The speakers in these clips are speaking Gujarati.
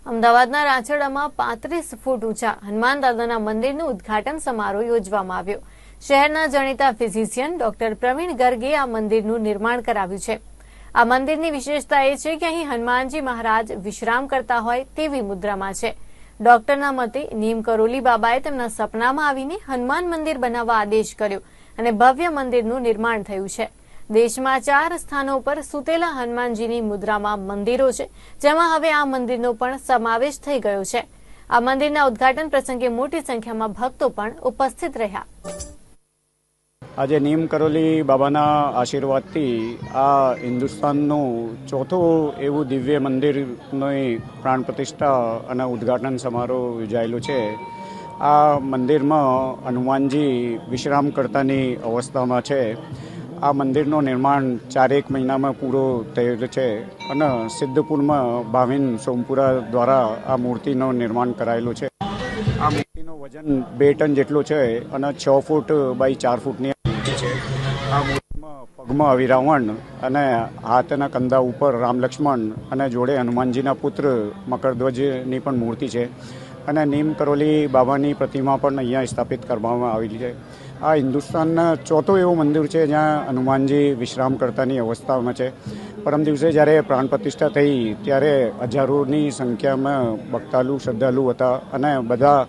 અમદાવાદના રાંચડામાં 35 ફૂટ ઊંચા હનુમાન દાદાના મંદિરનું ઉદ્ઘાટન સમારોહ યોજવામાં આવ્યો। શહેરના જાણીતા ફિઝિશિયન ડોક્ટર પ્રવીણ ગર્ગે આ મંદિરનું નિર્માણ કરાવ્યું છે। આ મંદિરની વિશેષતા એ છે કે અહીં હનુમાનજી મહારાજ વિશ્રામ કરતા હોય તેવી મુદ્રામાં છે। ડોક્ટરના મતે નીમ કરોલી બાબાએ તેમના સપનામાં આવીને હનુમાન મંદિર બનાવવા આદેશ કર્યો અને ભવ્ય મંદિરનું નિર્માણ થયું છે। દેશમાં 4 સ્થાનો પર સૂતેલા હનુમાનજીની મુદ્રામાં મંદિરો છે, જેમાં હવે આ મંદિરનો પણ સમાવેશ થઈ ગયો છે। આ મંદિરના ઉદ્ઘાટન પ્રસંગે મોટી સંખ્યામાં ભક્તો પણ ઉપસ્થિત રહ્યા। આજે નીમ કરોલી બાબાના આશીર્વાદથી આ હિન્દુસ્તાનનું ચોથું એવું દિવ્ય મંદિરની પ્રાણ પ્રતિષ્ઠા અને ઉદ્ઘાટન સમારોહ યોજાયેલો છે। આ મંદિરમાં હનુમાનજી વિશ્રામ કરતાની અવસ્થામાં છે। આ મંદિરનું નિર્માણ 4 મહિનામાં પૂરો થયેલો છે અને સિદ્ધપુરમાં ભાવિન સોમપુરા દ્વારા આ મૂર્તિનું નિર્માણ કરાયેલું છે। આ મૂર્તિનું વજન 2 ટન જેટલું છે અને 6 ફૂટ બાય 4 ફૂટની મૂર્તિ છે। આ મૂર્તિમાં પગમાં અવિરાવણ અને હાથના કંદા ઉપર રામ લક્ષ્મણ અને જોડે હનુમાનજીના પુત્ર મકરધ્વજની પણ મૂર્તિ છે અને નીમ કરોલી બાબાની પ્રતિમા પણ અહીંયા સ્થાપિત કરવામાં આવેલી છે। આ હિન્દુસ્તાનના ચોથું એવું મંદિર છે જ્યાં હનુમાનજી વિશ્રામ કરતાની અવસ્થામાં છે। પરમ દિવસે જ્યારે પ્રાણ પ્રતિષ્ઠા થઈ ત્યારે હજારોની સંખ્યામાં ભક્તાલુ શ્રદ્ધાળુ હતા અને બધા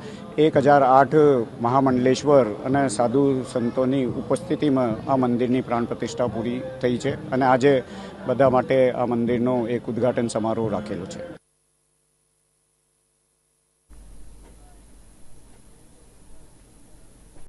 1008 મહામંડલેશ્વર અને સાધુ સંતોની ઉપસ્થિતિમાં આ મંદિરની પ્રાણ પ્રતિષ્ઠા પૂરી થઈ છે અને આજે બધા માટે આ મંદિરનો એક ઉદ્ઘાટન સમારોહ રાખેલો છે।